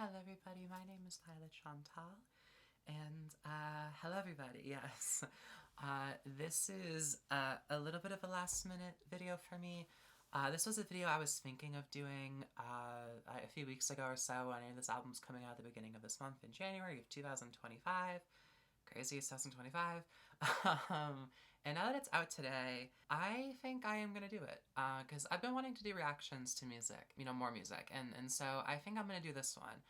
Hello everybody, my name is Lila Chantal, and hello everybody, yes. This is a little bit of a last minute video for me. This was a video I was thinking of doing a few weeks ago or so. I knew this album's coming out at the beginning of this month in January of 2025. Crazy, it's 2025. And now that it's out today, I think I am gonna do it. Because I've been wanting to do reactions to music, more music, and so I think I'm gonna do this one.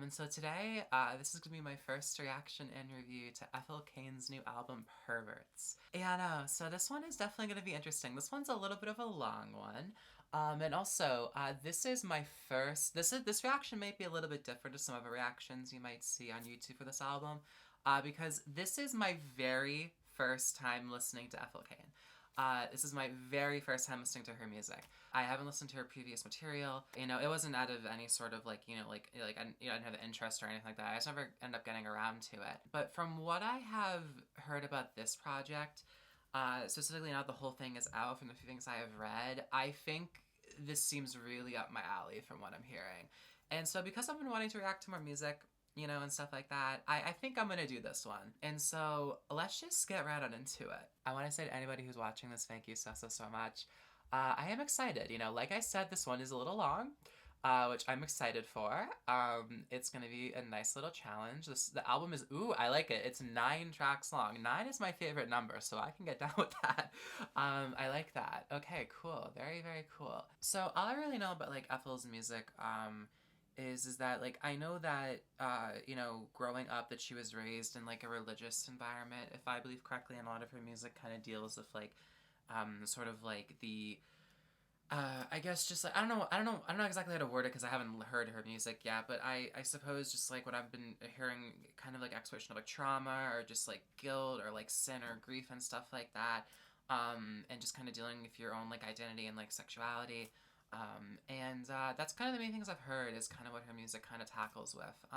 And so today, this is gonna be my first reaction and review to Ethel Cain's new album, Perverts. Yeah, no, so this one is definitely gonna be interesting. This one's a little bit of a long one. And also, this is my first, this reaction may be a little bit different to some of the reactions you might see on YouTube for this album. Because this is my very first time listening to Ethel Cain. This is my very first time listening to her music. I haven't listened to her previous material. It wasn't out of any sort of I didn't have interest or anything like that. I just never ended up getting around to it. But from what I have heard about this project, specifically now that the whole thing is out, from the few things I have read, I think this seems really up my alley from what I'm hearing. And so because I've been wanting to react to more music, and stuff like that, I think I'm gonna do this one. And so let's just get right on into it. I want to say to anybody who's watching this, thank you so much. I am excited. Like I said, this one is a little long, which I'm excited for. It's gonna be a nice little challenge. The album is, ooh, I like it. It's 9 tracks long. 9 is my favorite number, so I can get down with that. I like that. Okay, cool. Very, very cool. So all I really know about Ethel's music, is that I know that growing up that she was raised in a religious environment, if I believe correctly, and a lot of her music kind of deals with sort of the I guess just I don't know exactly how to word it because I haven't heard her music yet, but I suppose just what I've been hearing, kind of exploration of trauma or just guilt or sin or grief and stuff like that, and just kind of dealing with your own identity and sexuality. And that's kind of the main things I've heard is kind of what her music kind of tackles with.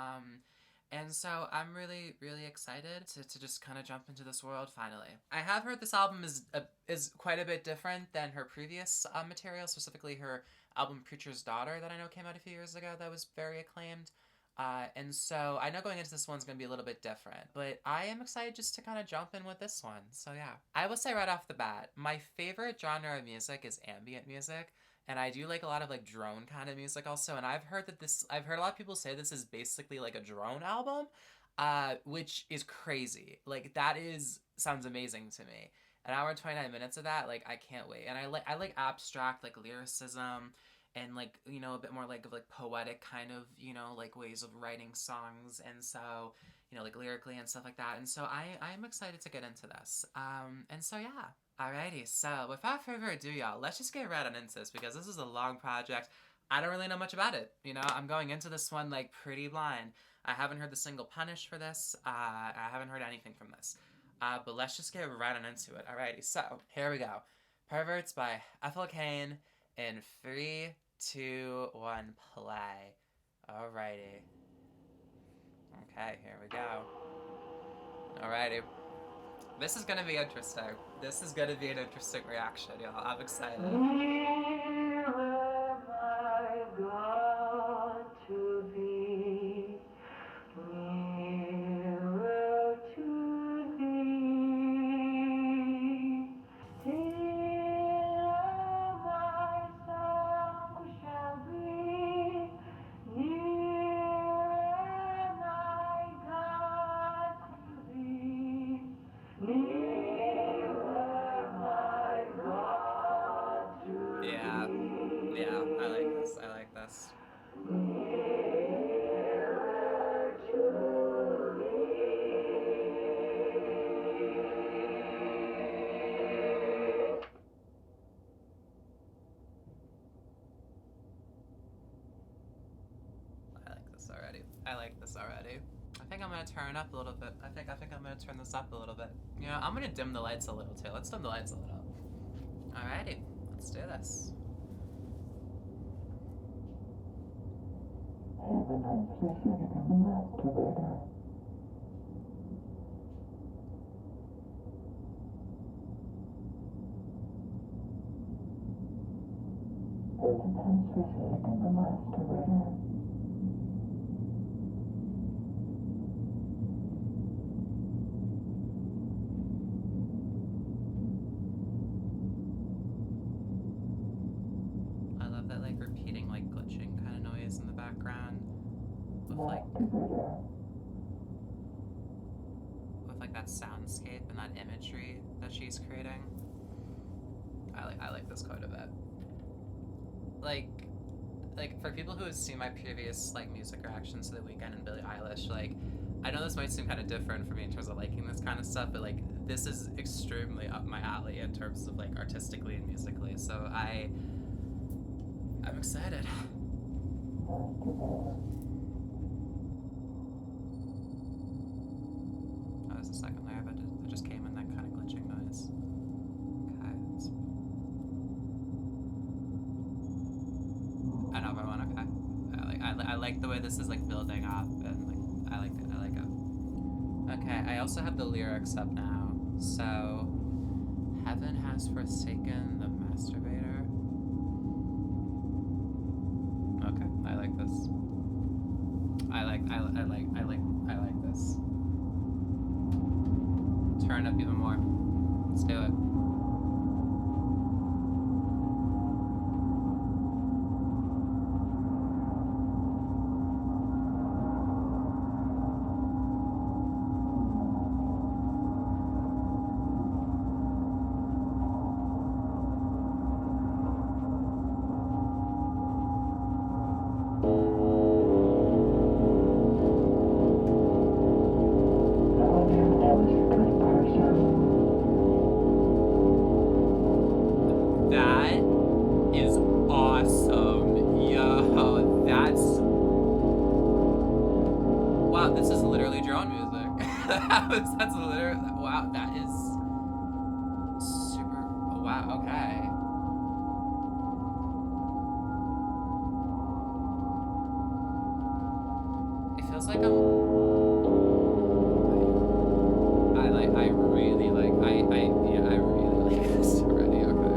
And so I'm really, really excited to just kind of jump into this world finally. I have heard this album is quite a bit different than her previous material, specifically her album Preacher's Daughter that I know came out a few years ago that was very acclaimed. And so I know going into this one's going to be a little bit different, but I am excited just to kind of jump in with this one. So yeah, I will say right off the bat, my favorite genre of music is ambient music. And I do like a lot of drone kind of music also. And I've heard a lot of people say this is basically a drone album, which is crazy. Sounds amazing to me. An hour and 29 minutes of that, I can't wait. And I like abstract lyricism and a bit more of poetic kind of, ways of writing songs. And so, lyrically and stuff like that. And so I'm excited to get into this. And so yeah. Alrighty, so without further ado, y'all, let's just get right on into this because this is a long project. I don't really know much about it. I'm going into this one pretty blind. I haven't heard the single Punish for this. I haven't heard anything from this. But let's just get right on into it. Alrighty, so here we go. Perverts by Ethel Cain in 3, 2, 1, play. Alrighty. Okay, here we go. Alrighty. This is gonna be interesting. This is gonna be an interesting reaction, y'all. I'm excited. Where have I got to be? Nearer to thee. Still my song shall be. Nearer my God to thee. Yeah, I like this. I like this. I like this already. I think I'm gonna turn it up a little bit. I think I'm gonna turn this up a little bit. I'm gonna dim the lights a little too. Let's dim the lights a little. Alrighty, let's do this. with that soundscape and that imagery that she's creating. I like this quite a bit. Like for people who have seen my previous music reactions to The Weeknd and Billie Eilish, I know this might seem kind of different for me in terms of liking this kind of stuff, but this is extremely up my alley in terms of artistically and musically. So I'm excited. Oh, there's a second layer that just came in, that kind of glitching noise. Okay. Another one. Okay. I like the way this is building up, and I like it. Okay, I also have the lyrics up now. So, heaven has forsaken the masturbator. Okay, I like this. I like this. Turn up even more. Let's do it. That's literally, wow, that is super, wow, okay. It feels like I really like this already, okay.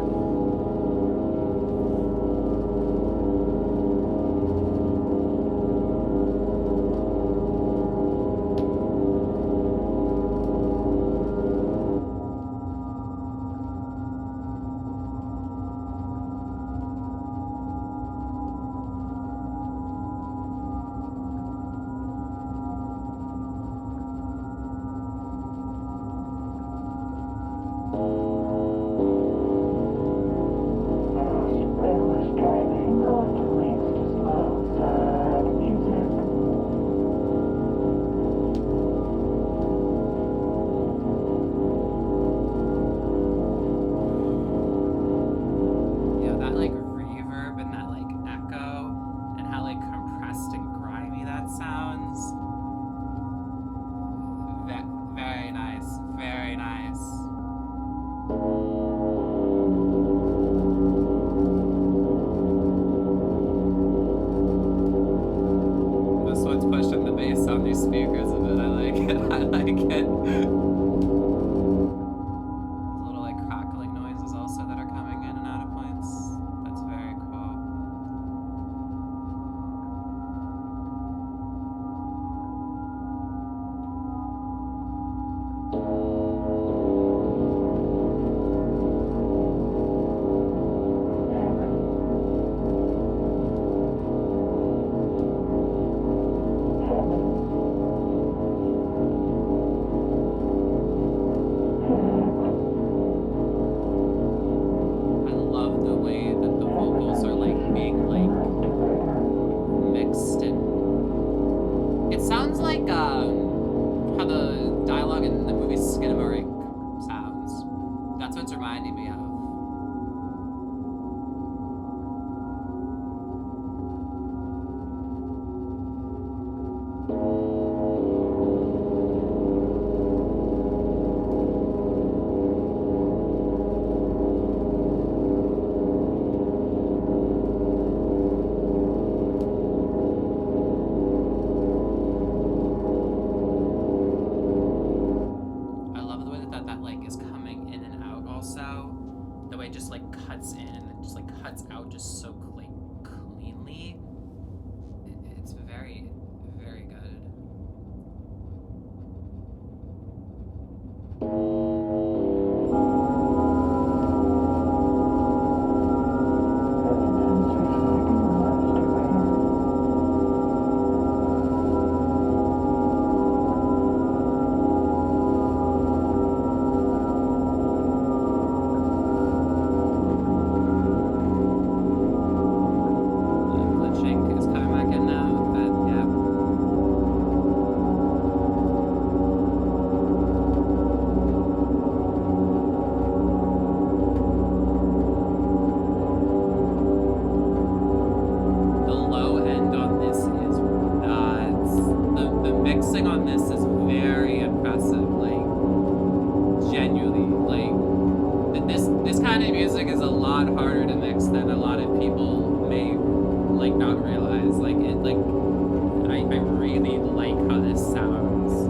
the mixing on this is very impressive. Like, genuinely, like, this kind of music is a lot harder to mix than a lot of people may, like, not realize. Like, it, like, I really like how this sounds.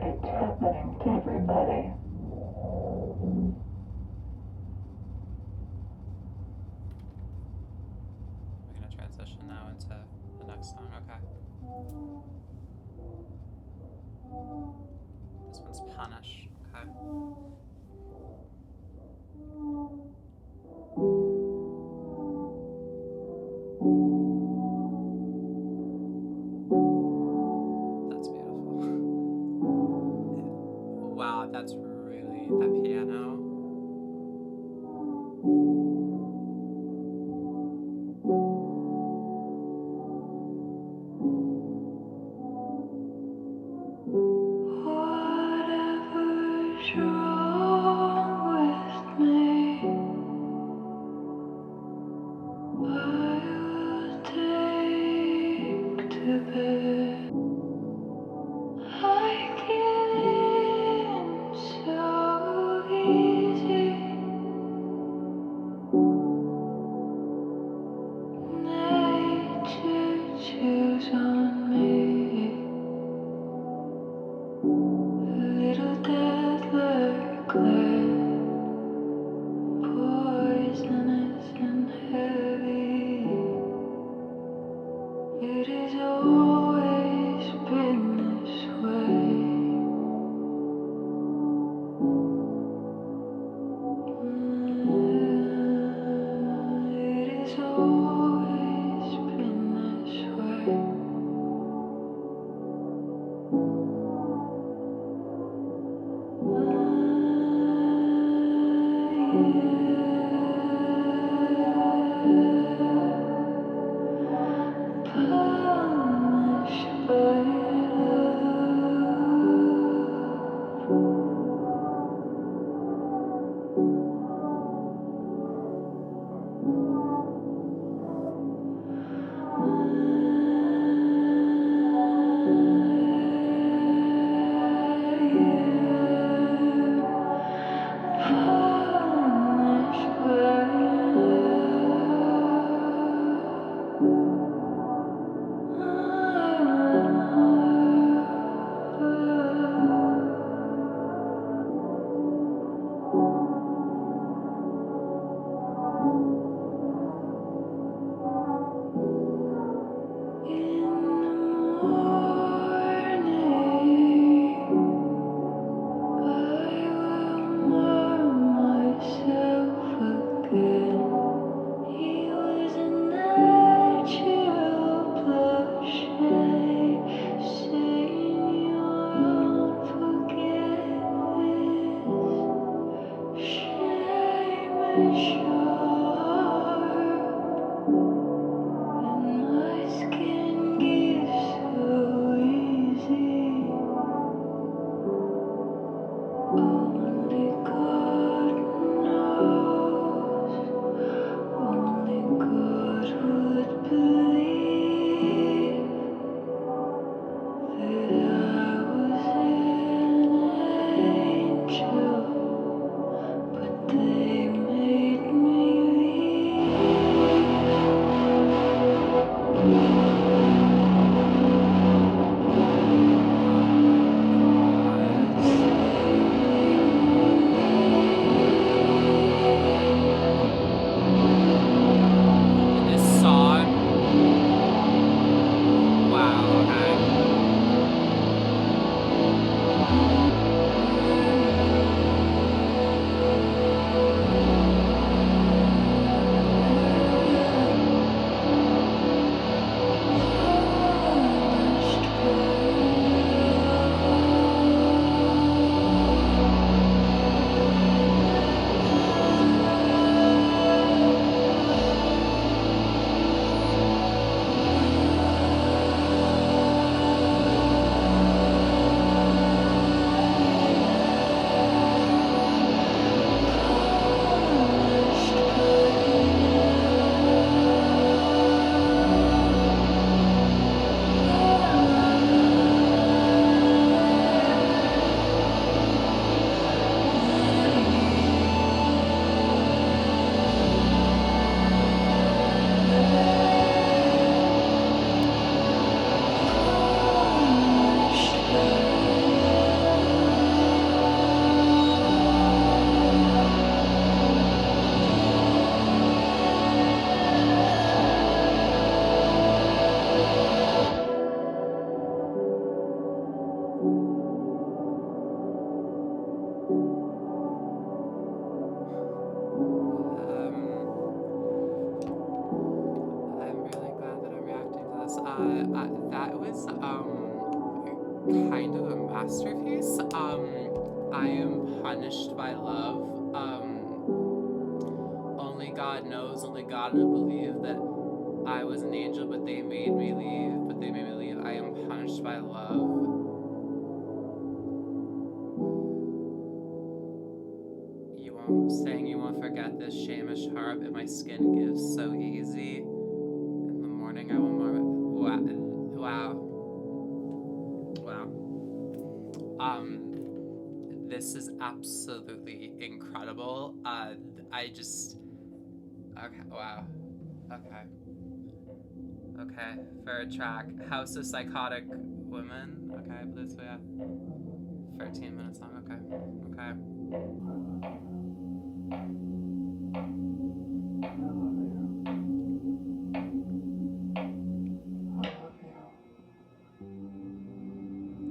It's happening to everybody. We're gonna transition now into the next song, okay? This one's Punish, okay? That's beautiful. Wow, that's really, that piano. Whatever's wrong with me, I will take to bed. I get in so easy. Nature chews on me. Little death glad, poisonous and heavy. It has always been this way. It has always been this way. Punished by They made me leave. That was kind of a masterpiece. I am punished by love. Only God knows, only God would believe that I was an angel, but they made me leave. But they made me leave. I am punished by love. Saying you won't forget this shamish harp, and my skin gives so easy. In the morning I will marvel. Wow. This is absolutely incredible. I just. Okay, wow. Okay, third track. House of Psychotic Women. Okay, but this way, 13 minutes long. Okay.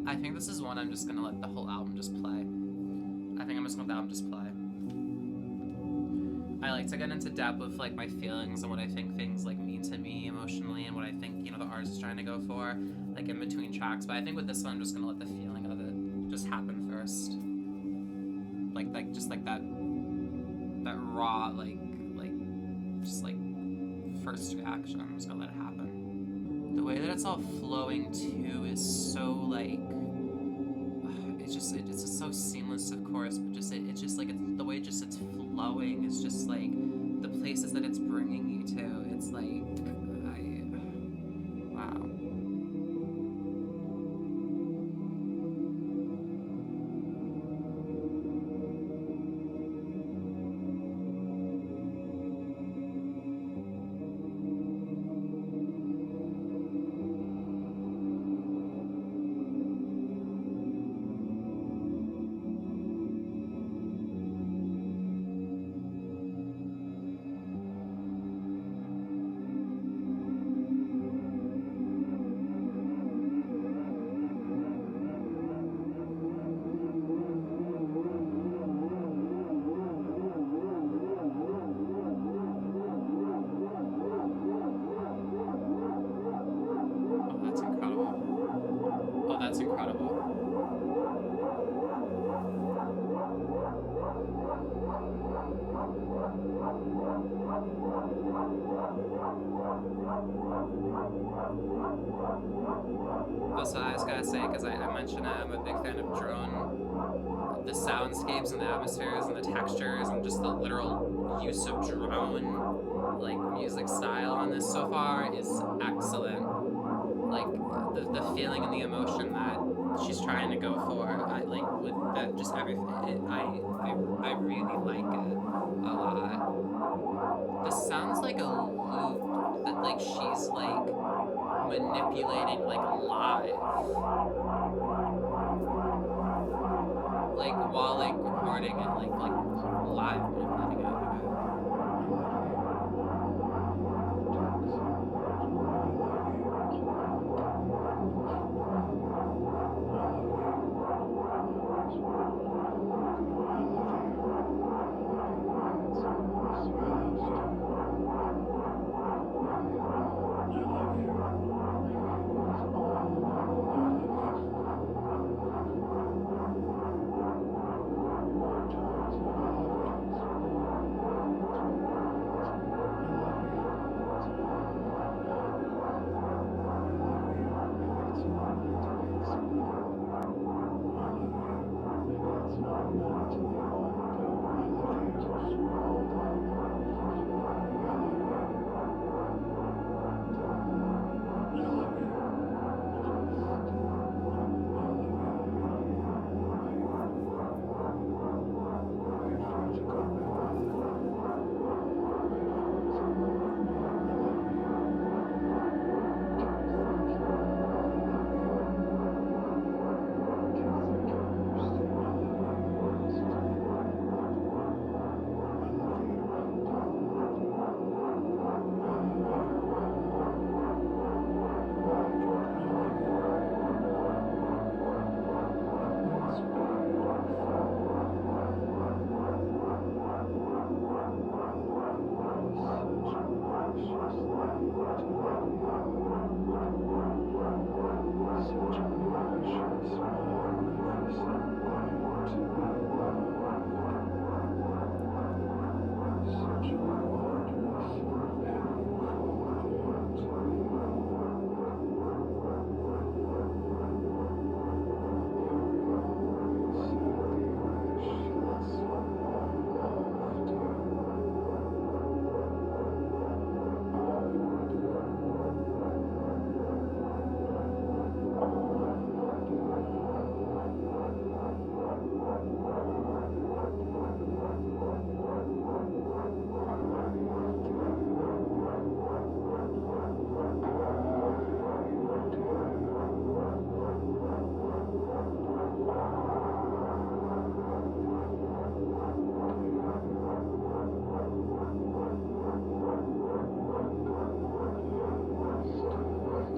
I think this is one I'm just gonna let the whole album just play. I think I'm just gonna let the album just play. I like to get into depth with like my feelings and what I think things like mean to me emotionally and what I think, you know, the artist is trying to go for, like in between tracks. But I think with this one I'm just gonna let the feeling of it just happen first. Like just like that raw, like just like first reaction. I'm just gonna let it happen. The way that it's all flowing too is so like it's just so seamless, of course, but just it's just like it's the way it's flowing is just like the places that it's bringing you to. It's like wow. That's incredible. Also, I just gotta say, because I mentioned I'm a big fan of drone, the soundscapes and the atmospheres and the textures and just the literal use of drone, like, music style on this so far is excellent. Like, the feeling and the emotion that she's trying to go for, I like, with that, just everything, I really like it a lot. This sounds like a loop that, like, she's, like, manipulating, like, live. Like, while, like, recording it, like live manipulating it.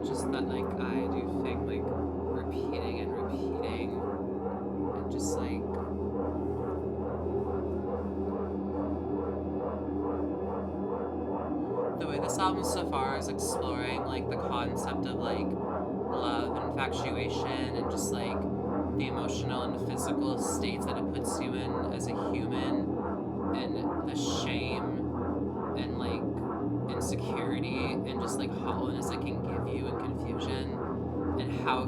just that like I do thing like repeating and repeating and just like the way this album so far is exploring like the concept of like love and infatuation and just like the emotional and physical states that it puts you in as a human and the shame and like insecurity and just like hollowness it can give you and confusion and how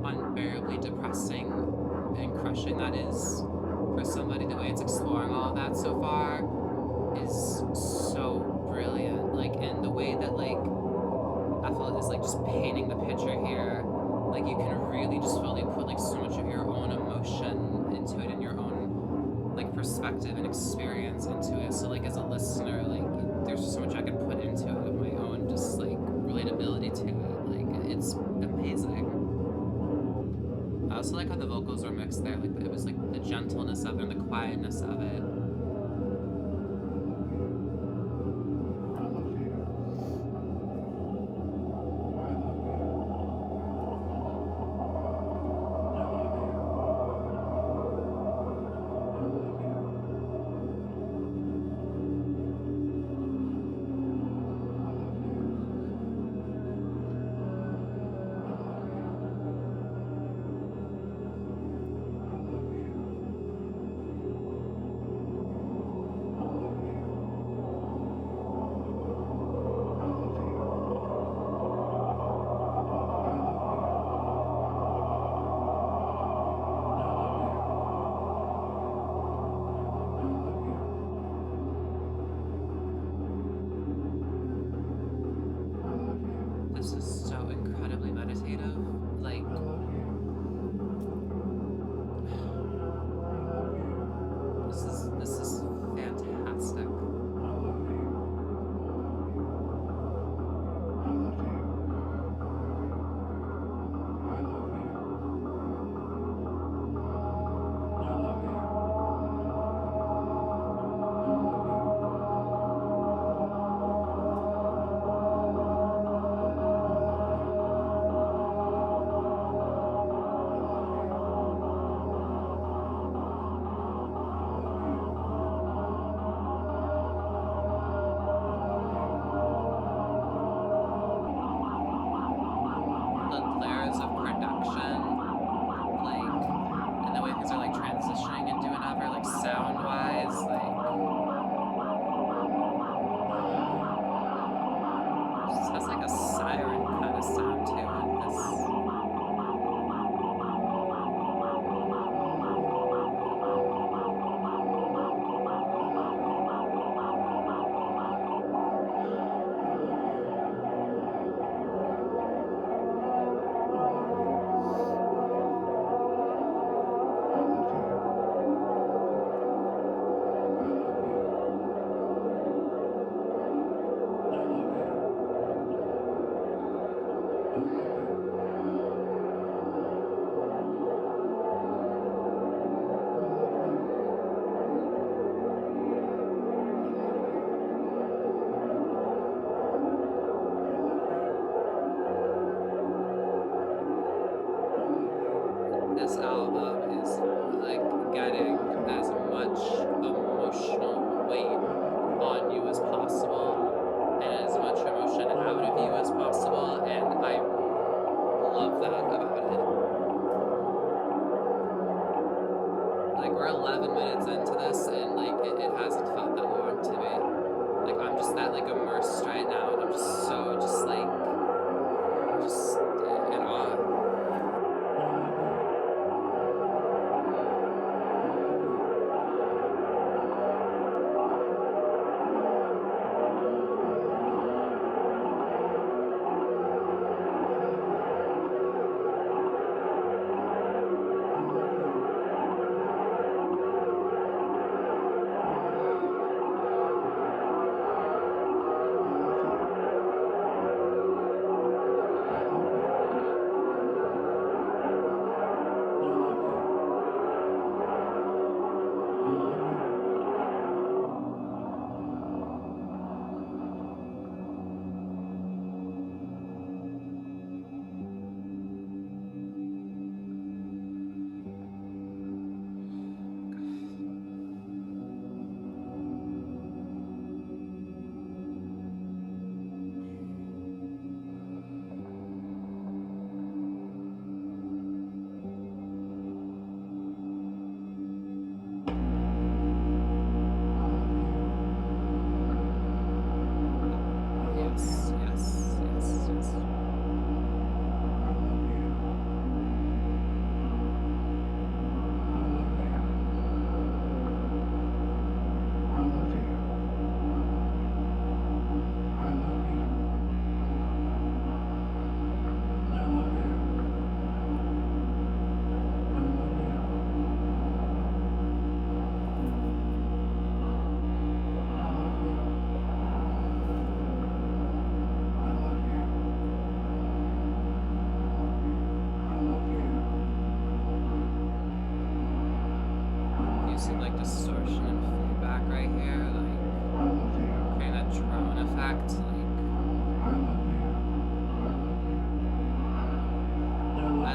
unbearably depressing and crushing that is for somebody. The way it's exploring all of that so far is so brilliant. Like, and the way that like Ethel is like just painting the picture here, like you can really just fully put like so much of your own emotion into it and your own like perspective and experience into it. So like as a listener, like there's just so much I could put into it of my own just like relatability to it. Like it's amazing. I also like how the vocals were mixed there. Like it was like the gentleness of it and the quietness of it. This is so incredibly meditative. Like, this is fantastic. The layers of production, like, and the way things are like transitioning into whatever, like sound wise, like this has like a siren kind of sound to it. This this album is like getting as much emotional weight on you as possible and as much emotion out of you as possible, and I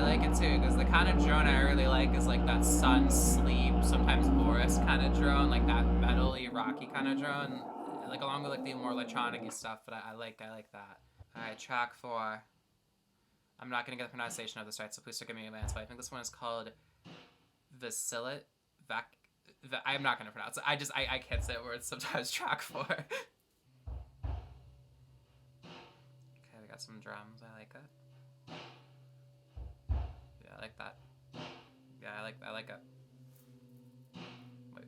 like it too, because the kind of drone I really like is like that Sun, Sleep, sometimes Boris kind of drone, like that metal-y, rocky kind of drone, like along with like the more electronic-y stuff, but I like that. Alright, track 4. I'm not gonna get the pronunciation of this right, so please forgive me in advance, but I think this one is called Vasilit. I'm not gonna pronounce it. I can't say words sometimes. Track 4. Okay, we got some drums. I like it. Yeah, I like that. Yeah, I like it. Wait.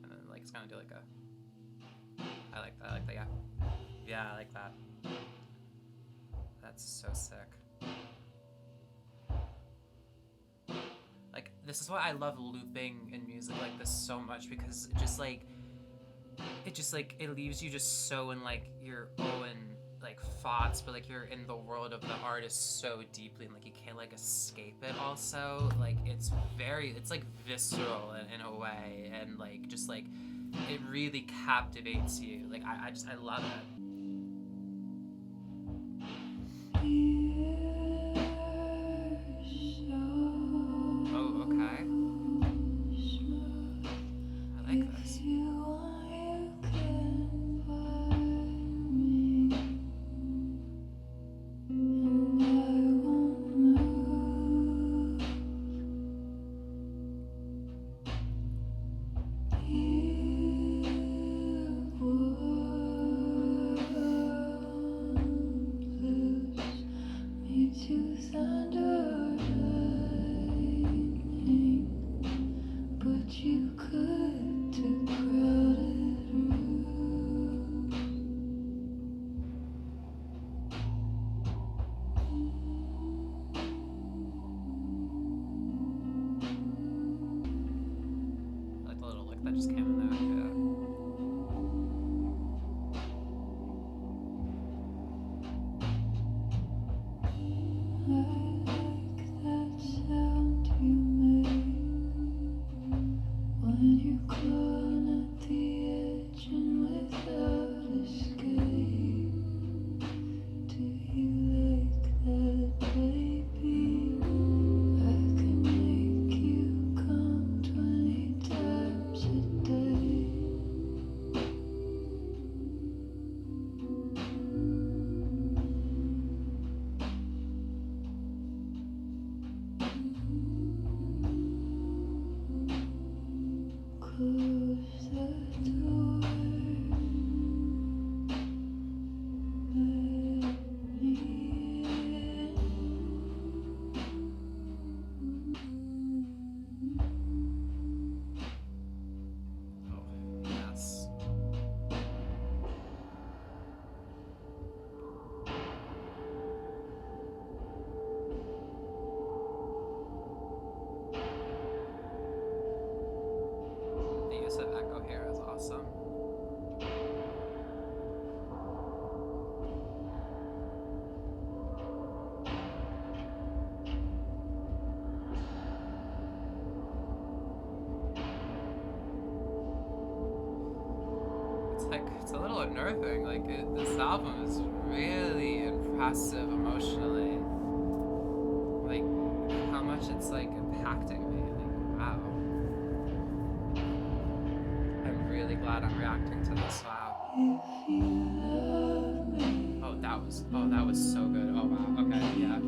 And then like it's gonna do like a. I like that. Yeah. Yeah, I like that. That's so sick. Like, this is why I love looping in music like this so much, because it just it leaves you just so in like your own like thoughts, but like you're in the world of the artist so deeply, and like you can't like escape it also. Like it's like visceral in a way, and like just like it really captivates you. Like I love it. Oh, okay. I like this. That just came in there, of echo here is awesome. It's a little unnerving. Like this album is really impressive emotionally. Like how much it's like impacting me. Like wow. Really glad I'm reacting to this. Wow. Oh, that was so good. Oh wow. Okay, yeah.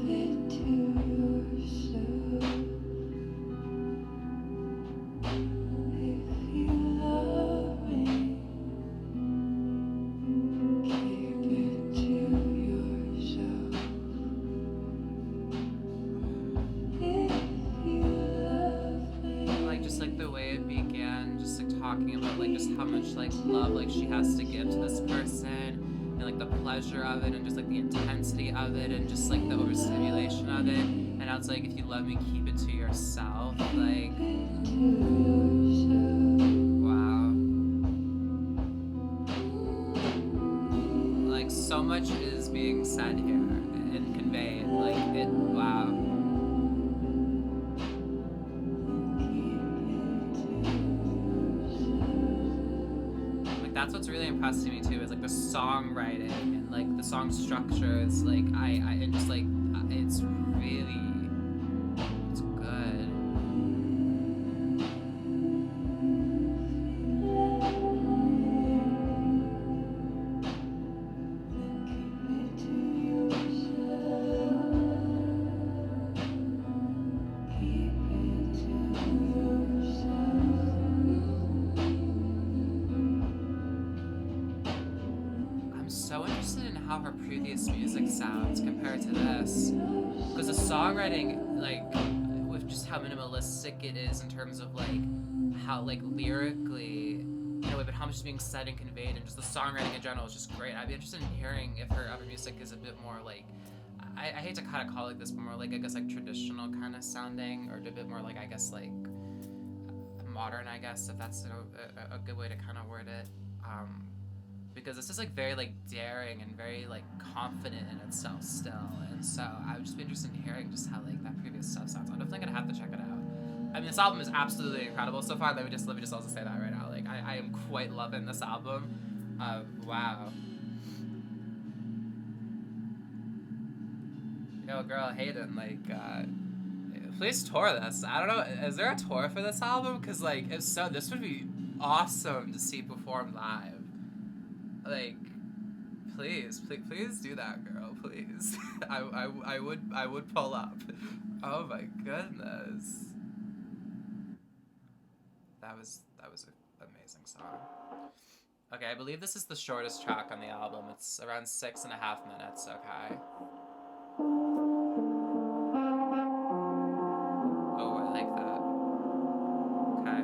Talking about like just how much like love like she has to give to this person, and like the pleasure of it, and just like the intensity of it, and just like the overstimulation of it, and how it's like, if you love me, keep it to yourself. Like wow. Like so much is being said here and conveyed. Like it wow. That's what's really impressed me too, is like the songwriting and like the song structures, like I and just like It's really, it's good. I'm so interested in how her previous music sounds compared to this, because the songwriting, like, with just how minimalistic it is in terms of like how like lyrically, you know, but how much is being said and conveyed, and just the songwriting in general is just great. I'd be interested in hearing if her other music is a bit more like, I hate to kind of call it this, but more like, I guess, like traditional kind of sounding, or a bit more like, I guess, like modern, I guess, if that's a good way to kind of word it. Because this is like very like daring and very like confident in itself still, and so I would just be interested in hearing just how like that previous stuff sounds. I'm definitely gonna have to check it out. I mean, this album is absolutely incredible so far. Let me just also say that right now. Like, I am quite loving this album. Wow. Yo, girl, Hayden, like, please tour this. I don't know, is there a tour for this album? Cause like, if so, this would be awesome to see performed live. Like, please do that, girl. Please, I would pull up. Oh my goodness, that was an amazing song. Okay, I believe this is the shortest track on the album. It's around 6.5 minutes. Okay. Oh, I like that. Okay.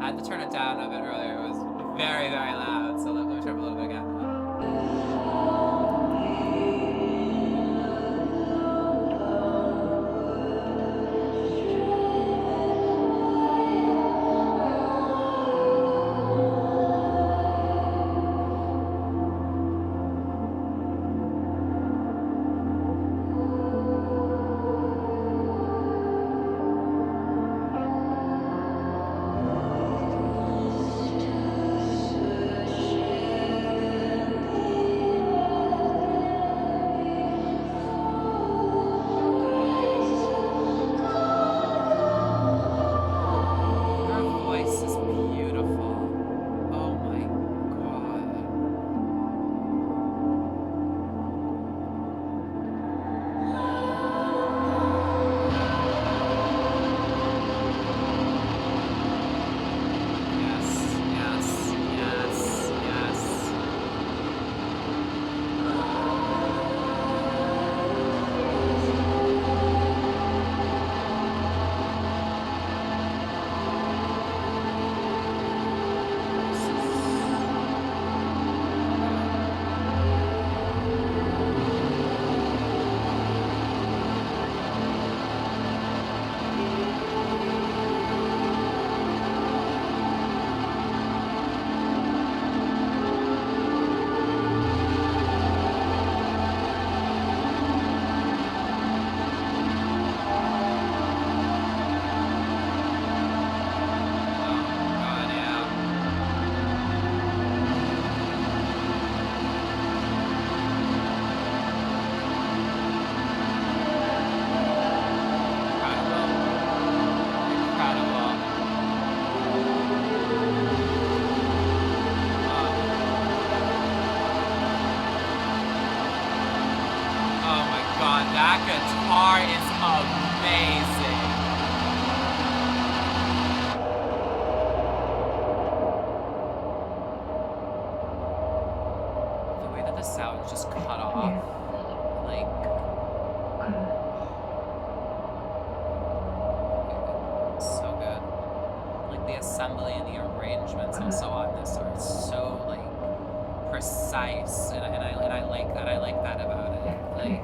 I had to turn it down a bit earlier. It was very, very loud. So let me turn it up a little bit again. That guitar is amazing. The way that the sound is just cut off, like, it's so good. Like the assembly and the arrangements also on this are so like precise, and I like that. I like that about it. Like.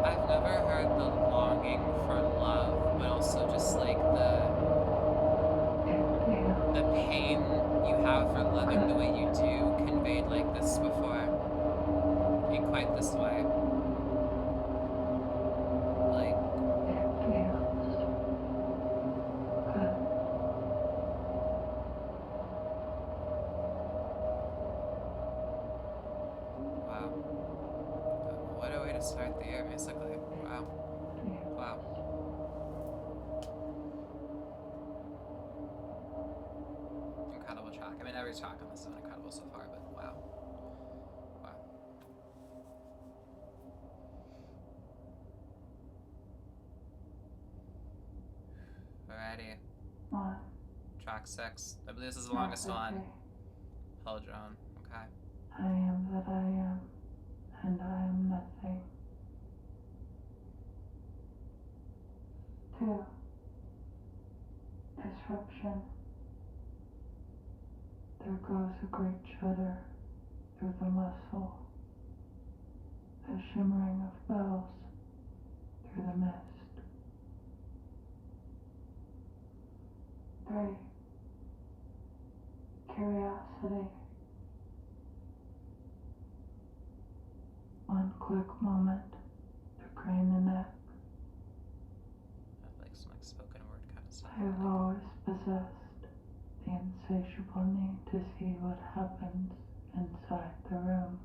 I've never heard the longing for love, but also just like the pain you have for loving the way you do conveyed like this before, in quite this way. Like, wow. What a way to start the year, basically. Wow. Wow. Incredible track. I mean, every track on this is incredible so far, but wow. Wow. Alrighty. Track 6. I believe this is the longest one. Hold your own. Okay. I am that I am, and I am nothing. 2. Disruption. There goes a great shudder through the muscle, a shimmering of bells through the mist. 3. Curiosity. One quick moment to crane the neck. Like some like spoken word kind of stuff. I have always possessed the insatiable need to see what happens inside the room.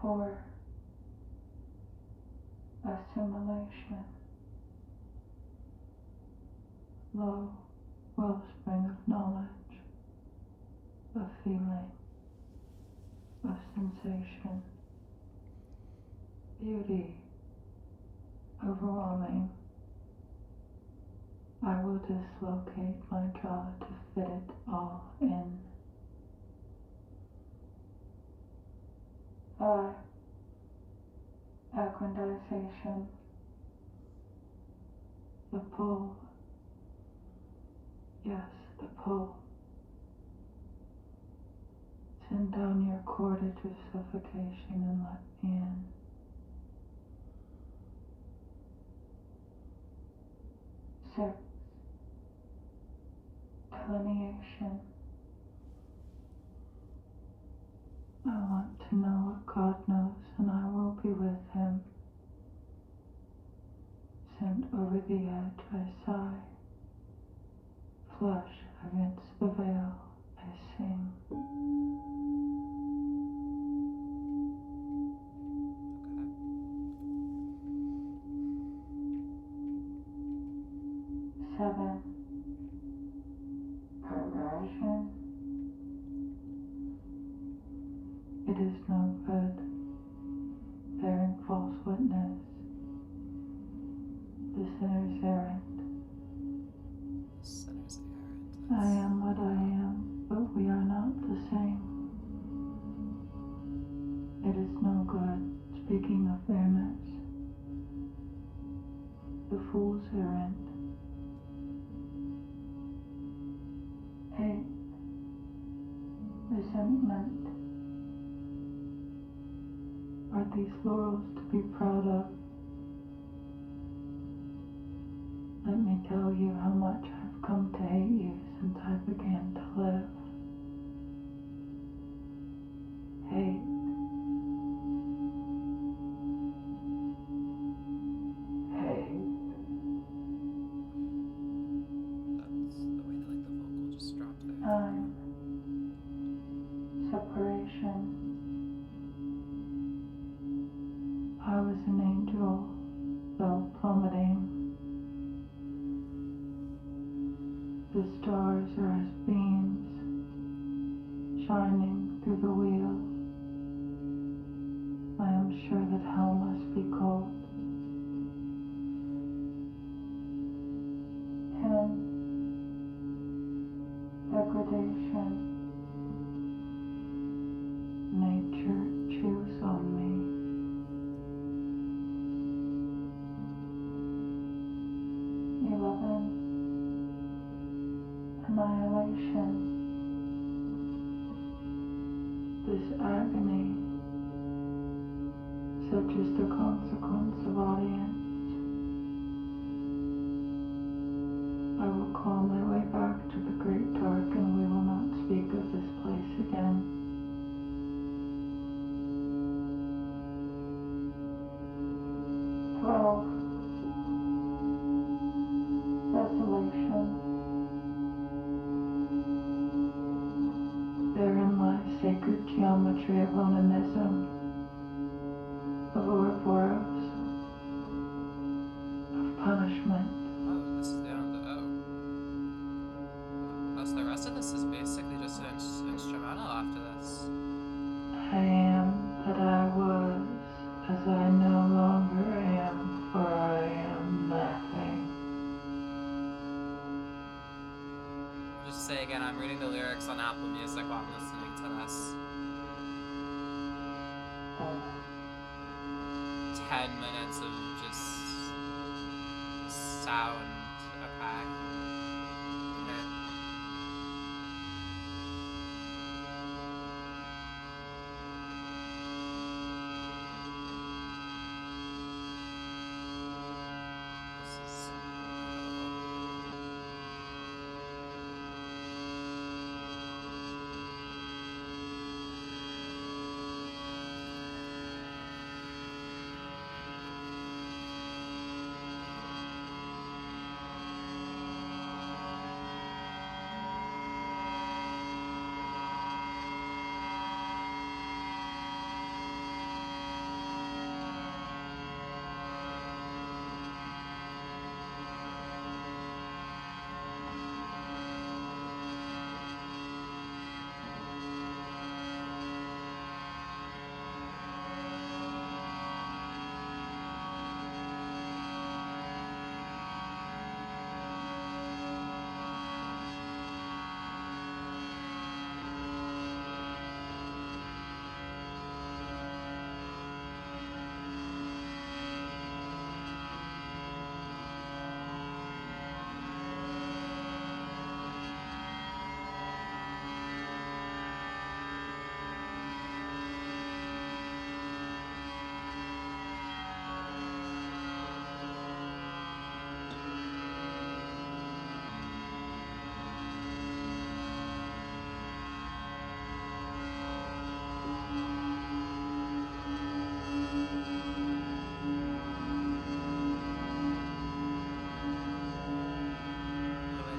4. Assimilation. Low wellspring of knowledge, of feeling, of sensation, beauty, overwhelming. I will dislocate my jaw to fit it all in. 5. Aggrandization. The pull. Yes, the pull. Send down your cordage of suffocation and let me in. 6. Delineation. I want to know what God knows, and I will be with him. Sent over the edge, I sigh. Flush against the veil, I sing. Okay. 7. Perversion. It is no good bearing false witness. The sinner's errand. Sinner's errand. I am what I am, but we are not the same. It is no good speaking of fairness. The fool's errand. 8. Resentment. Are these laurels to be proud of? Let me tell you how much I've come to hate you since I began to live. Hate. Hate. That's the way that like the vocal just dropped there. Time. Separation. I was an angel, though plummeting. The stars are as beams, shining through the wheel. I am sure that hell must be cold. And degradation. Nature chews on me. Annihilation. This agony, such is the consequence of audience. I will claw my way back to the great dark, and we will not speak of this place again. Desolation. Therein lies sacred geometry of onanism, of Ouroboros, of punishment. Oh, this is the end. Oh, so the rest of this is basically just an instrumental after this. I am that I was, as I no longer am, for I am nothing. Just say again, I'm reading the lyrics on Apple Music while I'm listening to this. 10 minutes of just sound, okay?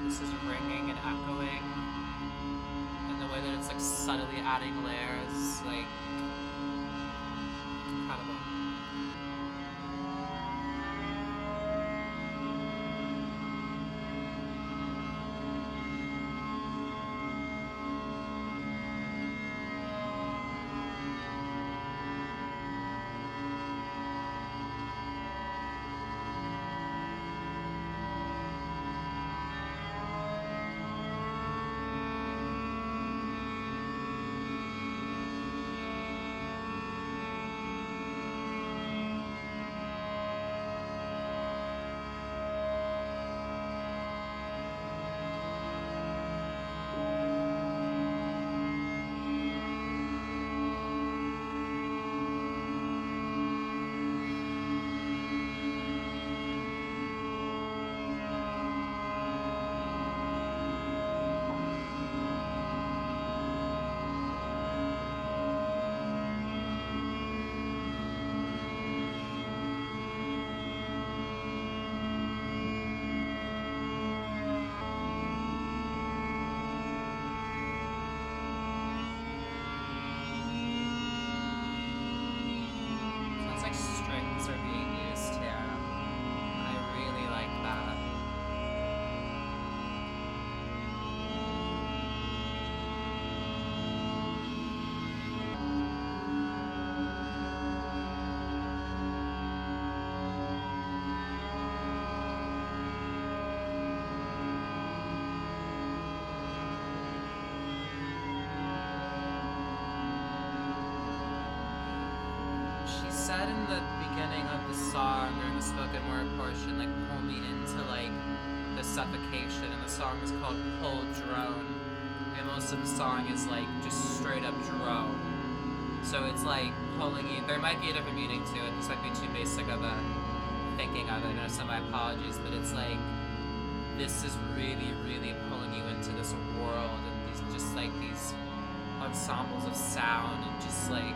This is ringing and echoing, and the way that it's like subtly adding layers, like incredible. said in the beginning of the song, during the spoken word portion, like, pull me into, like, the suffocation, and the song is called Pull Drone, and most of the song is, like, just straight up drone. So it's, like, pulling you, there might be a different meaning to it, this might be too basic of a thinking of it, so my apologies, but it's, like, this is really, really pulling you into this world, and these, just, like, these ensembles of sound, and just, like,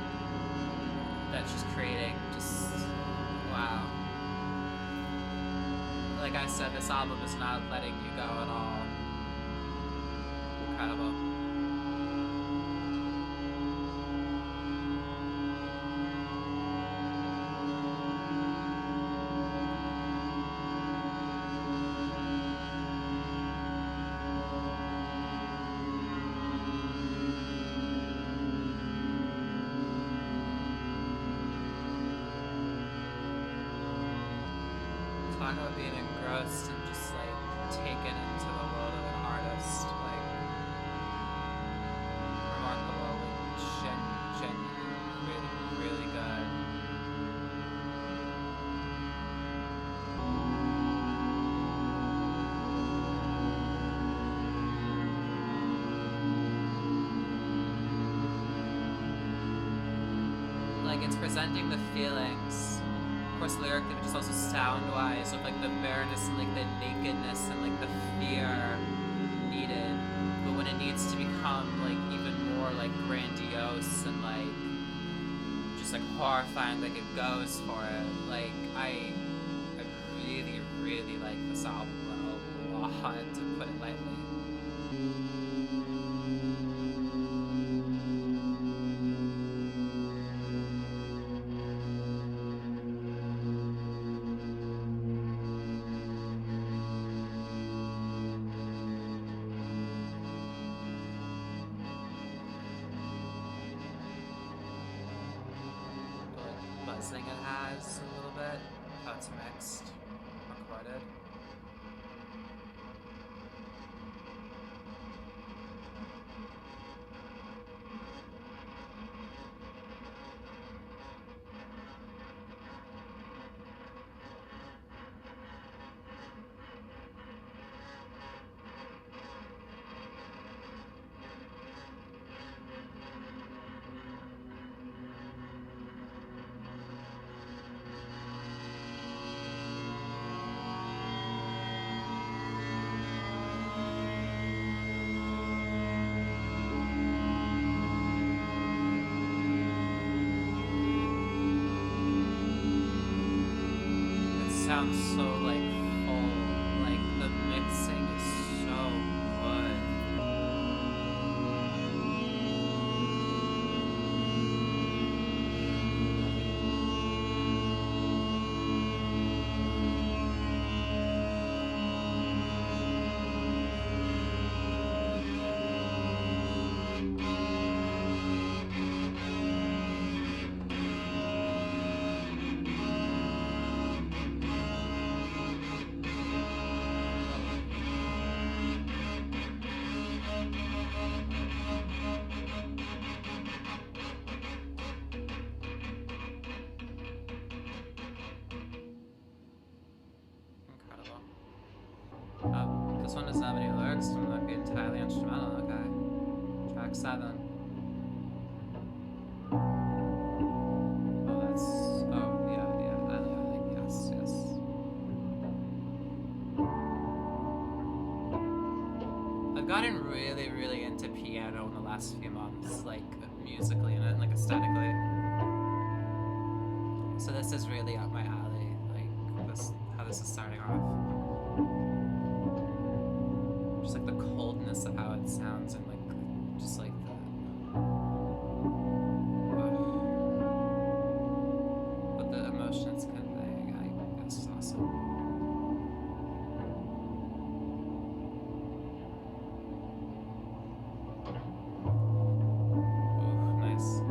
that's just creating, just, wow. Like I said, this album is not letting you go at all. Incredible. Talk about being engrossed and just, like, taken into the world of an artist, like, remarkable, like, genuine, really, really good. Like, it's presenting the feelings, of course, lyrically, but just also sound-wise, with, like, the bareness and, like, the nakedness and, like, the fear needed. But when it needs to become, like, even more, like, grandiose and, like, just, like, horrifying, like, it goes for it. Like, I really, really like this album a lot, to put it lightly. Buzzing it has a little bit, how it's mixed, recorded. Sounds so, like, full, like, the mixing is so good. This one doesn't have any lyrics, so it might be entirely instrumental, okay. Track 7. Oh, that's... oh, yeah, I like, yes. I've gotten really, really into piano in the last few months, like, musically and, like, aesthetically. So this is really up my alley, like, this, how this is starting off. Just, like, the coldness of how it sounds, and, like, just, like, the... but the emotion it's conveying, I guess, is awesome. Ooh, nice.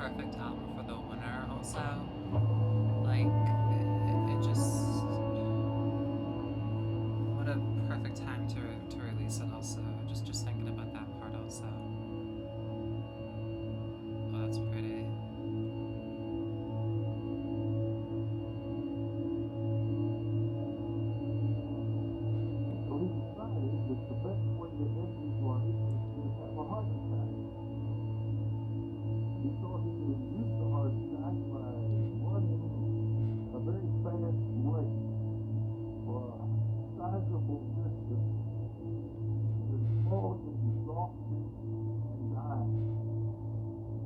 perfect album for the winter also. Like, it just... What a perfect time to release it also. Just thinking about that part also. Oh, that's pretty. So he decided that the best way to end his life was to have a heart attack. He thought he would induce the heart attack by running a very fast race for a sizable distance, and then falling exhausted and dying.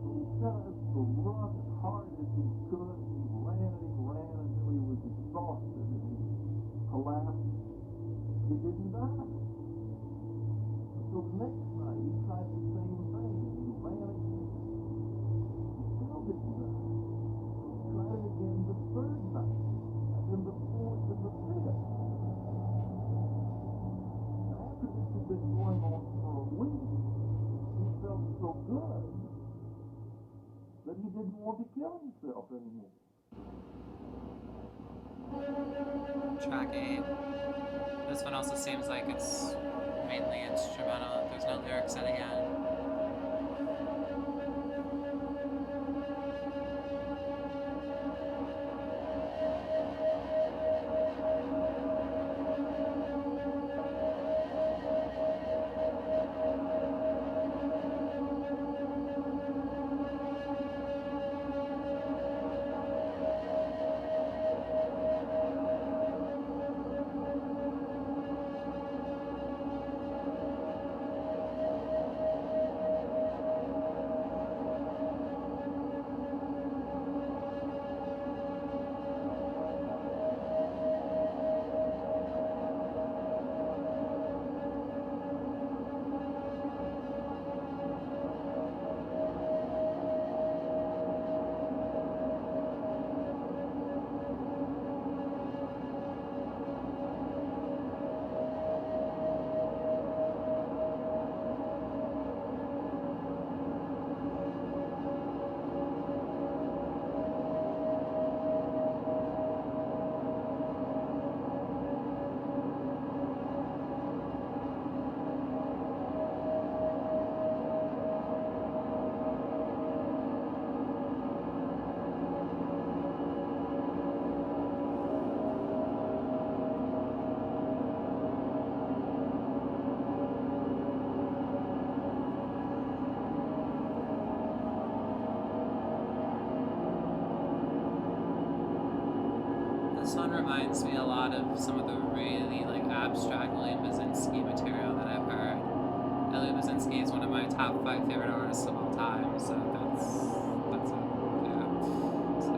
So he set out to run as hard as he could. He ran until he was exhausted and he collapsed. He didn't die. So the next night he tried the same thing and he ran again. He still didn't die. So he tried it again the third night, and then the fourth and the fifth. Now after this had been going on for a week, he felt so good that he didn't want to kill himself anymore. Track 8. This one also seems like it's mainly instrumental. There's no lyrics at the end. This one reminds me a lot of some of the really abstract Ilya Basinski material that I've heard. Ilya Basinski is one of my top 5 favorite artists of all time, so that's it. Yeah. So.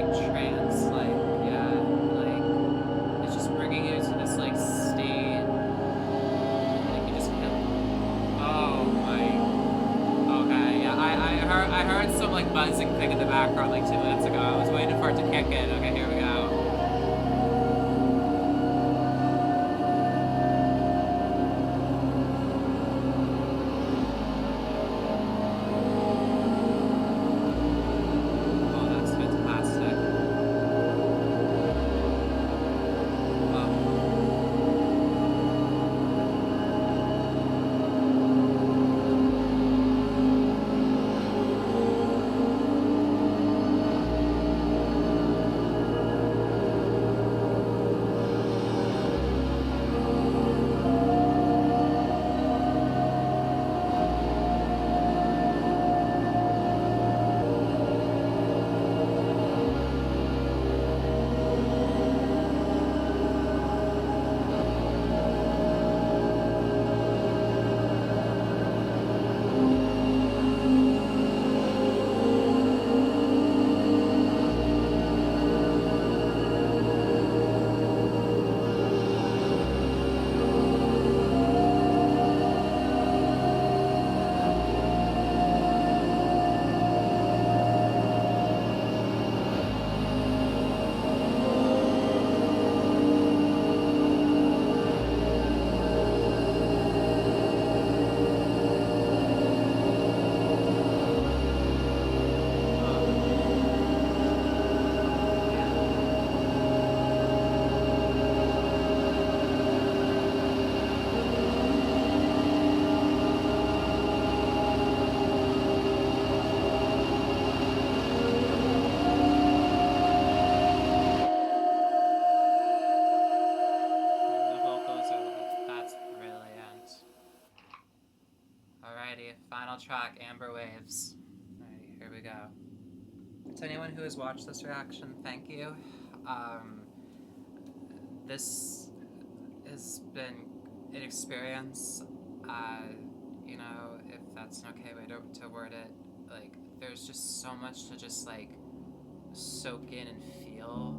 like trance, like, yeah, like, it's just bringing you to this like state, like you just feel, oh my, okay, yeah, I heard some like buzzing thing in the background like 2 minutes ago. I was waiting for it to kick in. Okay, here we go. Oh, that's fantastic. The vocals are, that's brilliant. Alrighty, final track, Amber Waves. Alrighty, here we go. To anyone who has watched this reaction, thank you. This has been an experience. You know, if that's an okay way to word it, like, there's just so much to just, like, soak in and feel.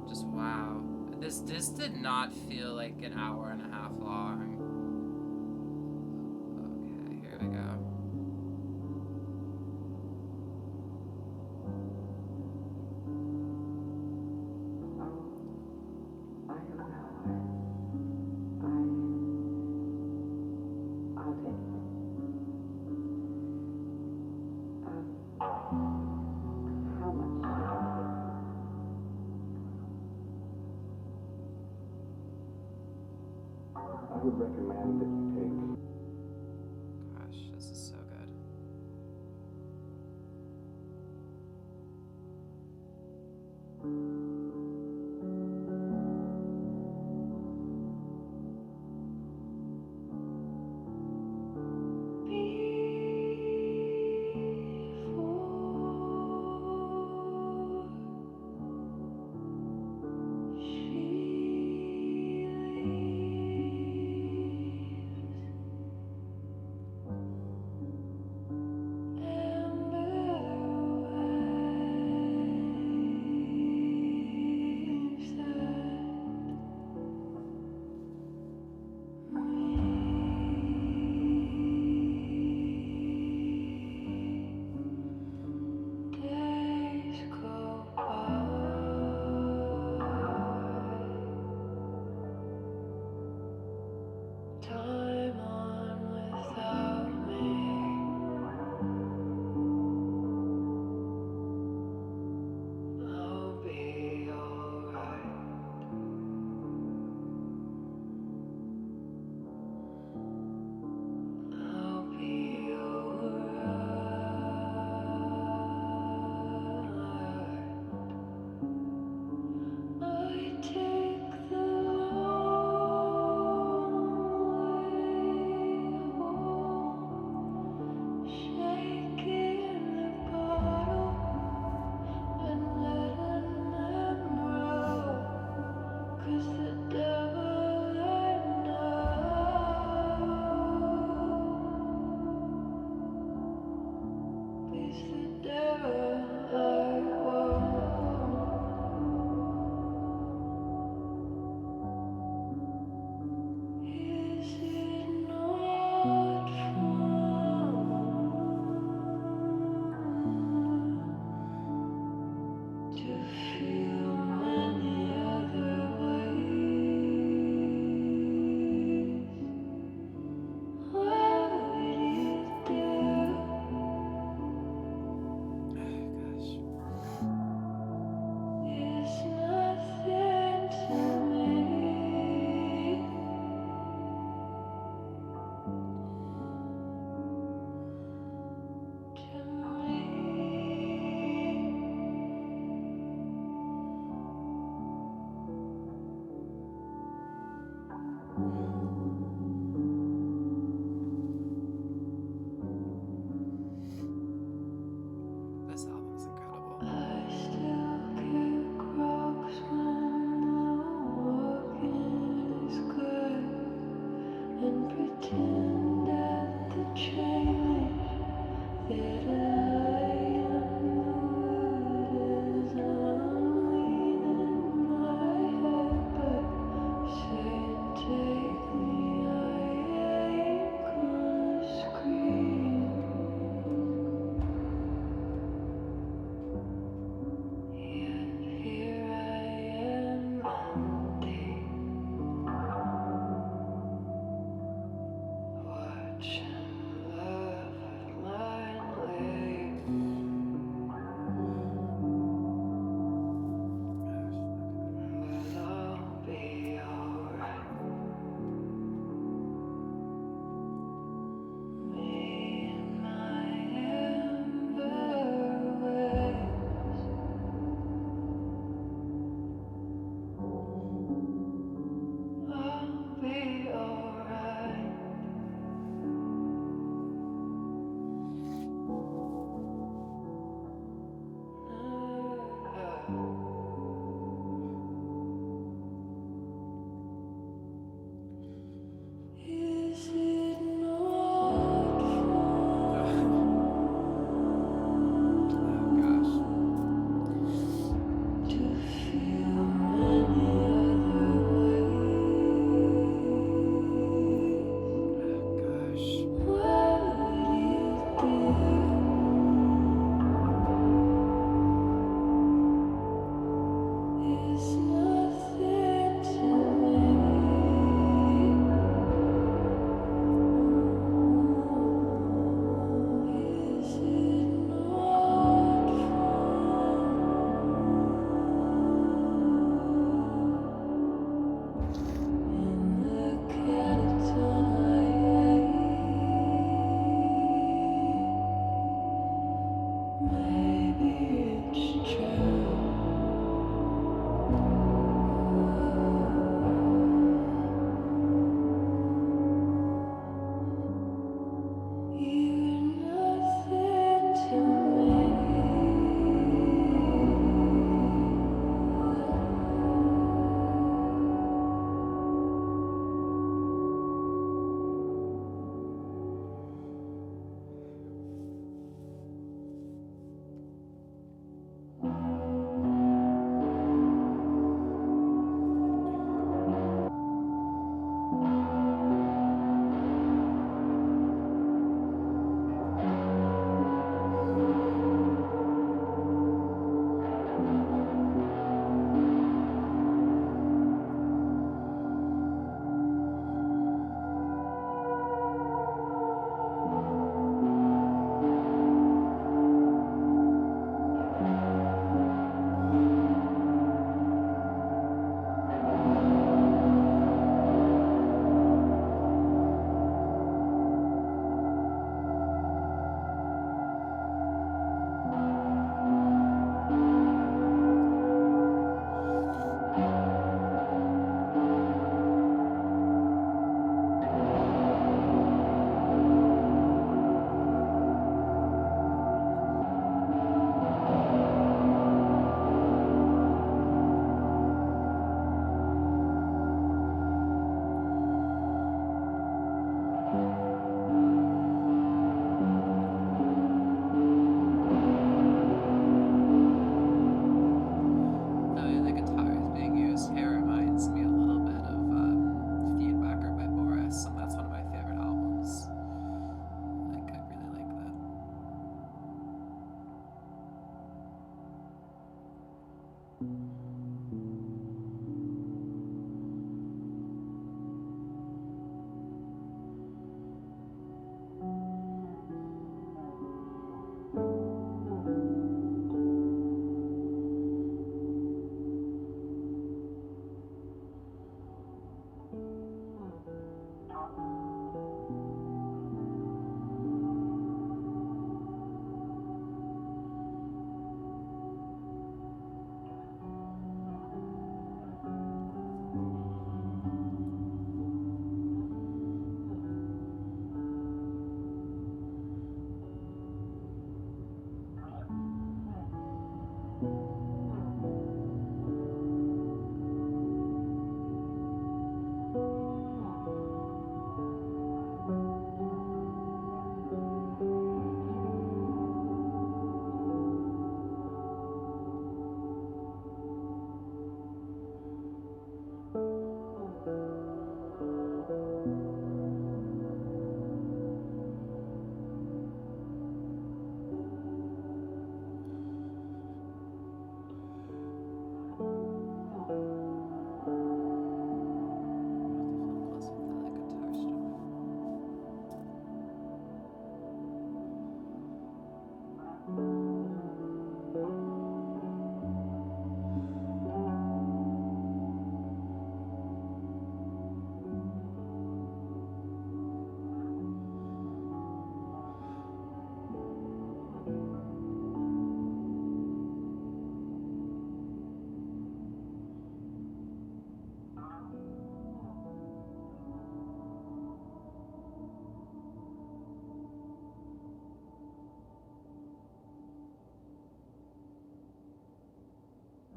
Just wow. This did not feel like an hour and a half long. Okay, here we go. I have an alibi. I'll take it. How much? I would recommend that you take. Gosh, this is so good.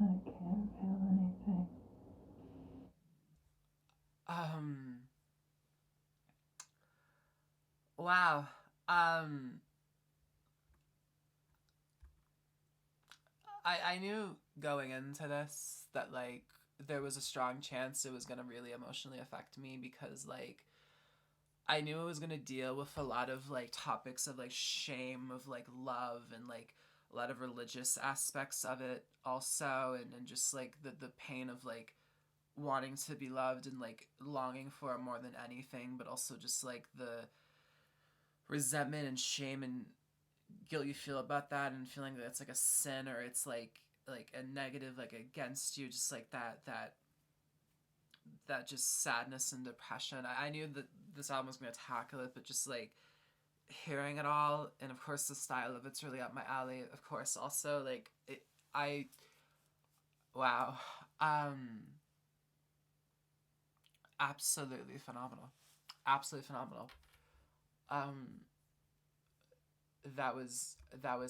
I can't feel anything. Wow. I knew going into this that like there was a strong chance it was gonna really emotionally affect me because like I knew it was gonna deal with a lot of like topics of like shame, of like love, and like a lot of religious aspects of it also, and just like the pain of like wanting to be loved and like longing for it more than anything, but also just like the resentment and shame and guilt you feel about that, and feeling that it's like a sin or it's like a negative like against you, just like that just sadness and depression. I knew that this album was going to tackle it, but just like hearing it all, and of course the style of it's really up my alley, of course also like it, I wow, um absolutely phenomenal, absolutely phenomenal. um that was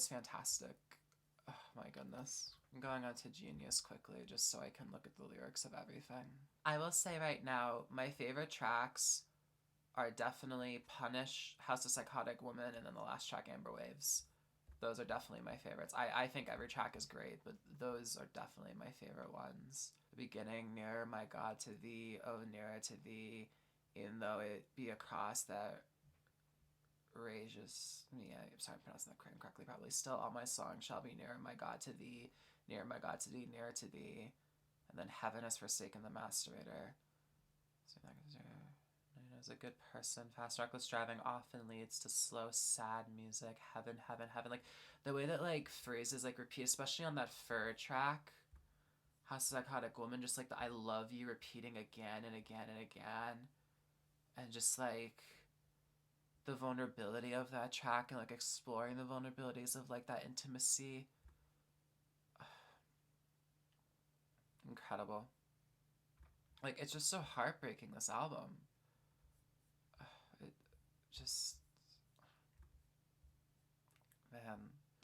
fantastic. Oh my goodness. I'm going on to Genius quickly just so I can look at the lyrics of everything. I will say right now, my favorite tracks are definitely Punish, House of Psychotic Woman, and then the last track, Amber Waves. Those are definitely my favorites. I think every track is great, but those are definitely my favorite ones. The beginning, nearer my God to thee, oh nearer to thee, even though it be a cross that rages me. I'm sorry, I'm pronouncing that correctly probably. Still all my songs shall be nearer my God to thee, nearer my God to thee, nearer to thee. And then heaven has forsaken the masturbator. So as a good person, fast reckless driving often leads to slow, sad music. Heaven, heaven, heaven. Like the way that like phrases like repeat, especially on that Fur track, House of Psychotic Woman, just like the I love you repeating again and again and again. And just like the vulnerability of that track and like exploring the vulnerabilities of like that intimacy. Incredible. Like it's just so heartbreaking, this album. It just, man,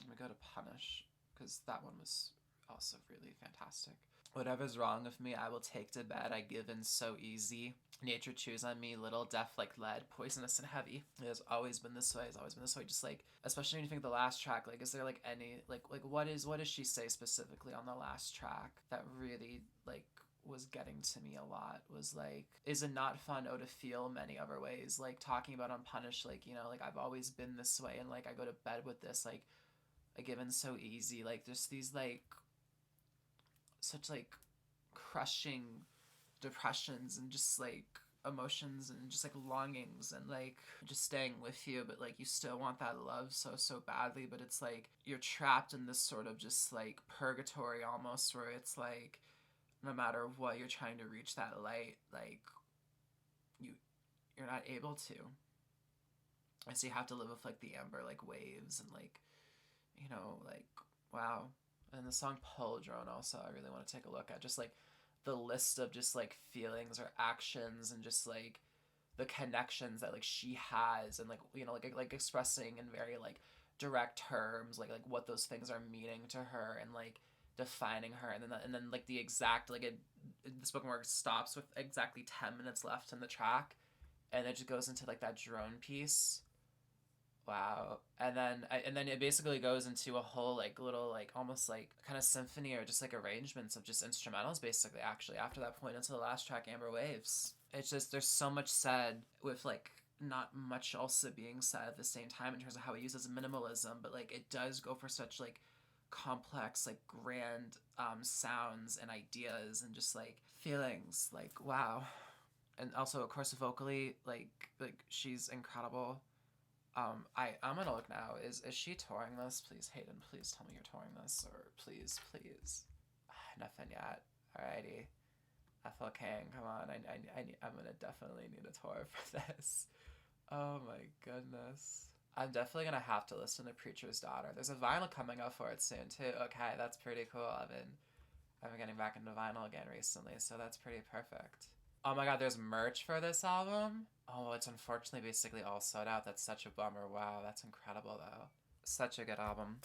I'm gonna go to Punish because that one was also really fantastic. Whatever's wrong with me, I will take to bed. I give in so easy. Nature chews on me, little, deaf like lead, poisonous and heavy. It has always been this way. It's always been this way. Just like, especially when you think of the last track, like, is there like any like what does she say specifically on the last track that really like was getting to me a lot? Was like, is it not fun, oh to feel many other ways, like talking about Unpunished, like, you know, like I've always been this way, and like I go to bed with this, like I give in so easy, like just these like such like crushing depressions and just like emotions and just like longings and like just staying with you, but like you still want that love so badly, but it's like you're trapped in this sort of just like purgatory almost, where it's like no matter what you're trying to reach that light, like you you're not able to. And so you have to live with like the amber like waves and like, you know, like wow. And the song Pull Drone also I really want to take a look at, just like the list of just like feelings or actions and just like the connections that like she has, and like, you know, like expressing in very like direct terms like what those things are meaning to her and like defining her, and then like the exact like the spoken word stops with exactly 10 minutes left in the track, and it just goes into like that drone piece. Wow. And then it basically goes into a whole like little like almost like kind of symphony or just like arrangements of just instrumentals basically actually after that point into the last track, Amber Waves. It's just there's so much said with like not much also being said at the same time in terms of how it uses minimalism, but like it does go for such like complex like grand sounds and ideas and just like feelings, like wow. And also of course vocally like she's incredible. I'm gonna look now. Is she touring this? Please, Hayden, please tell me you're touring this, or please, please. Nothing yet. Alrighty. Ethel Cain, come on. I'm gonna definitely need a tour for this. Oh my goodness. I'm definitely gonna have to listen to Preacher's Daughter. There's a vinyl coming up for it soon too. Okay, that's pretty cool. I've been getting back into vinyl again recently, so that's pretty perfect. Oh my god, there's merch for this album? Oh, it's unfortunately basically all sold out. That's such a bummer. Wow, that's incredible though. Such a good album.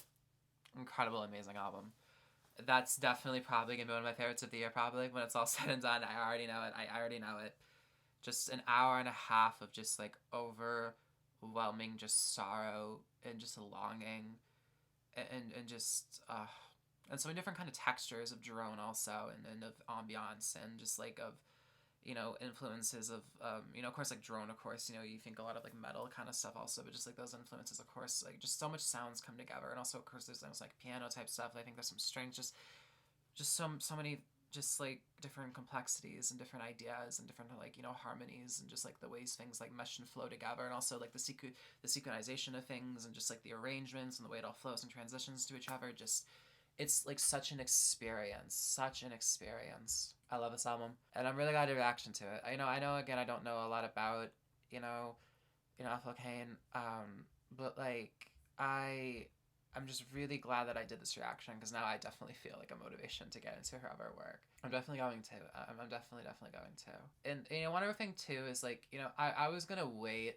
Incredible, amazing album. That's definitely probably gonna be one of my favorites of the year, probably, when it's all said and done. I already know it. I already know it. Just an hour and a half of just like overwhelming just sorrow and just longing and just and so many different kind of textures of drone also, and of ambiance and just like of, you know, influences of you know, of course like drone, of course, you know, you think a lot of like metal kind of stuff also, but just like those influences, of course, like just so much sounds come together, and also of course there's those like piano type stuff. I think there's some strings, just so many just like different complexities and different ideas and different like, you know, harmonies and just like the ways things like mesh and flow together, and also like the synchronization of things and just like the arrangements and the way it all flows and transitions to each other. Just it's like such an experience, such an experience. I love this album, and I'm really glad your reaction to it. I know again I don't know a lot about, you know, Ethel Cain, but like I'm just really glad that I did this reaction, because now I definitely feel like a motivation to get into her other work. I'm definitely going to. I'm definitely going to. And you know, one other thing too is like, you know, I was gonna wait.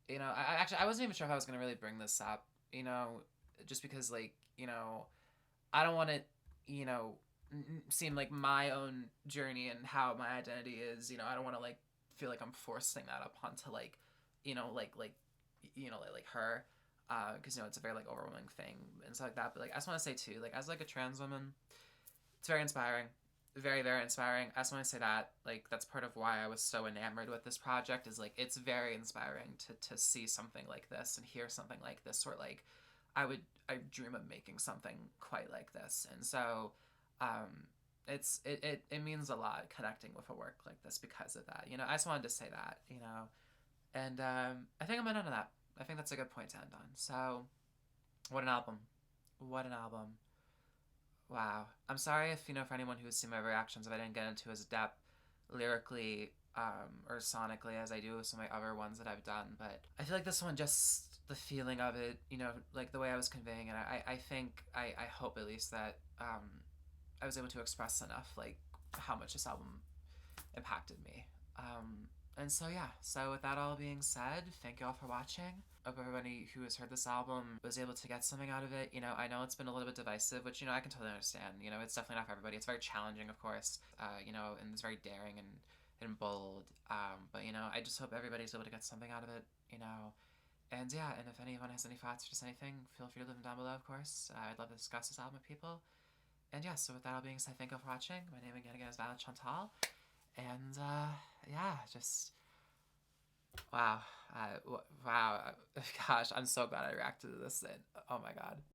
You know, I wasn't even sure if I was gonna really bring this up. You know, just because like, you know, I don't want to, you know, seem like my own journey and how my identity is. You know, I don't want to like feel like I'm forcing that upon to like, you know, you know, like her, because you know it's a very like overwhelming thing and stuff like that. But like I just want to say too, like as like a trans woman, it's very inspiring, very inspiring. I just want to say that like that's part of why I was so enamored with this project, is like it's very inspiring to see something like this and hear something like this, or like I dream of making something quite like this, and so it means a lot connecting with a work like this because of that. You know, I just wanted to say that, you know, and I think I'm gonna end on that. I think that's a good point to end on. So, what an album! What an album! Wow. I'm sorry if, you know, for anyone who's seen my reactions, if I didn't get into as depth lyrically or sonically as I do with some of my other ones that I've done, but I feel like this one, just the feeling of it, you know, like the way I was conveying it, I think, I hope at least that I was able to express enough, like, how much this album impacted me. And so yeah, so with that all being said, thank you all for watching. Hope everybody who has heard this album was able to get something out of it. You know, I know it's been a little bit divisive, which, you know, I can totally understand. You know, it's definitely not for everybody. It's very challenging, of course, you know, and it's very daring and bold. But, you know, I just hope everybody's able to get something out of it, you know. And yeah, and if anyone has any thoughts or just anything, feel free to leave them down below, of course. I'd love to discuss this album with people. And yeah, so with that all being said, thank you all for watching. My name again is Violet Chantal. And yeah, just wow, wow, gosh, I'm so glad I reacted to this. Oh my god.